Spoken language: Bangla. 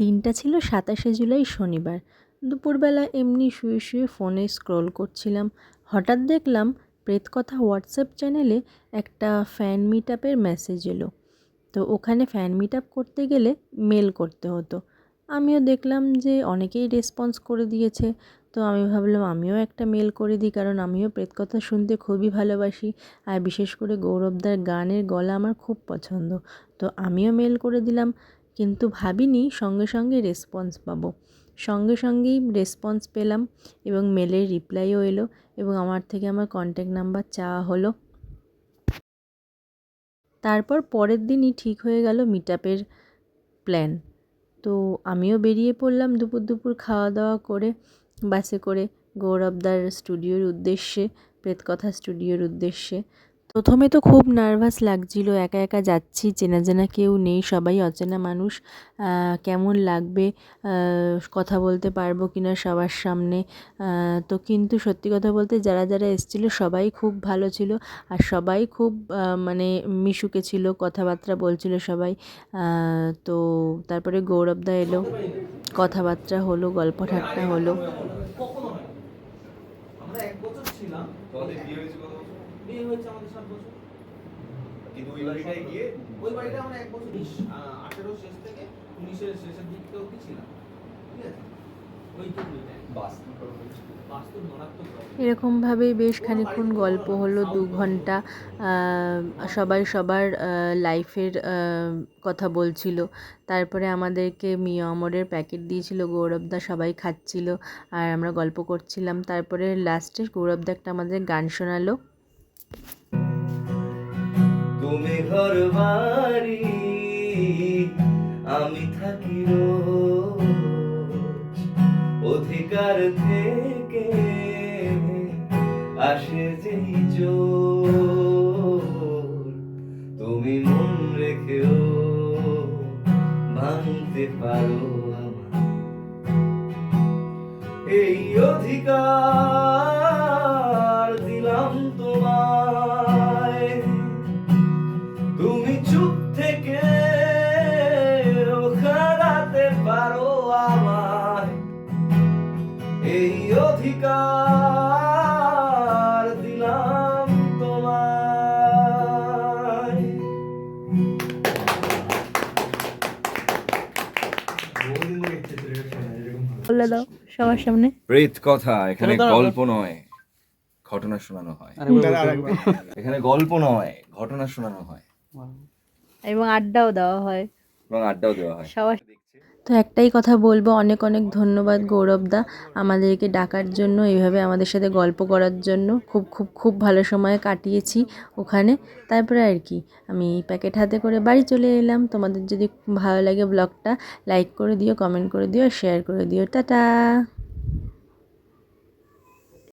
দিনটা ছিল 27শে জুলাই শনিবার। দুপুরবেলা এমনি শুয়ে শুয়ে ফোনে স্ক্রল করছিলাম। হঠাৎ দেখলাম প্রেতকথা হোয়াটসঅ্যাপ চ্যানেলে একটা ফ্যান মিট আপের মেসেজ এলো। তো ওখানে ফ্যান মিট আপ করতে গেলে মেল করতে হতো। আমিও দেখলাম যে অনেকেই রেসপন্স করে দিয়েছে। তো আমি ভাবলাম আমিও একটা মেল করে দিই, কারণ আমিও প্রেতকথা শুনতে খুবই ভালোবাসি। আর বিশেষ করে গৌরবদার গানের গলা আমার খুব পছন্দ। তো আমিও মেল করে দিলাম, কিন্তু ভাবিনি সঙ্গে সঙ্গে রেসপন্স পাবো। সঙ্গে সঙ্গেই রেসপন্স পেলাম এবং মেলের রিপ্লাইও এলো এবং আমার থেকে আমার কন্ট্যাক্ট নাম্বার চাওয়া হলো। তারপর পরের দিনই ঠিক হয়ে গেল মিট আপের প্ল্যান। তো আমিও বেরিয়ে পড়লাম দুপুর দুপুর খাওয়া দাওয়া করে বাসে করে গৌরবদার স্টুডিওর উদ্দেশ্যে, প্রেতকথা স্টুডিওর উদ্দেশ্যে। প্রথমে তো খুব নার্ভাস লাগছিল, একা একা যাচ্ছি, চেনা জানা কেউ নেই, সবাই অচেনা মানুষ। কেমন লাগবে, কথা বলতে পারবো কিনা সবার সামনে। তো কিন্তু সত্যি কথা বলতে যারা যারা এসেছিলো সবাই খুব ভালো ছিল, আর সবাই খুব মানে মিশুকে ছিল, কথাবার্তা বলছিল সবাই। তো তারপরে গৌরবদা এলো, কথাবার্তা হলো, গল্প ঠাট্টা হলো। আমরা 1 বছর ছিলাম। তোমাদের বিয়ে হয়েছে কত বছর? বিয়ে হয়েছে আমাদের 7 বছর। কিন্তু ওই বাড়িটায় গিয়ে ওই বাড়িটা আমরা 1 বছর 18 শেষ থেকে 19 এর শেষের দিক অবধি ছিলাম। ঠিক আছে? ওইটুকুই টাইম। বাস্তু মারাত্মক। এরকমভাবেই বেশ খানিকক্ষণ গল্প হলো, 2 ঘন্টা। সবাই সবার লাইফের কথা বলছিল। তারপরে আমাদেরকে মিয়া আমরের প্যাকেট দিয়েছিল গৌরবদা, সবাই খাচ্ছিল আর আমরা গল্প করছিলাম। তারপরে লাস্টে গৌরবদা একটা আমাদের গান শোনালো। তুমি ঘর বাড়ি আমি থাকি অধিকার থেকে আসে যেই জোর, তুমি মন রেখেও ভাঙতে পারো আমার এই অধিকার দিলাম তোমায়। তুমি চুপ থেকে হারাতে পারো আমায় এই অধিকার দিলাম তোমায়। বলে দাও সবার সামনে। প্রেত কথা এখানে গল্প নয়, ঘটনা শোনানো হয়। এখানে গল্প নয়, ঘটনা শোনানো হয় এবং আড্ডাও দেওয়া হয়, এবং আড্ডাও দেওয়া হয় সবার। তো একটাই কথা বলবো, অনেক অনেক ধন্যবাদ গৌরবদা আমাদেরকে ডাকার জন্য, এইভাবে আমাদের সাথে গল্প করার জন্য। খুব খুব খুব ভালো সময় কাটিয়েছি ওখানে। তারপরে আর কি, আমি প্যাকেট হাতে করে বাড়ি চলে এলাম। তোমাদের যদি ভালো লাগে ব্লগটা লাইক করে দিও, কমেন্ট করে দিও, শেয়ার করে দিও। টাটা।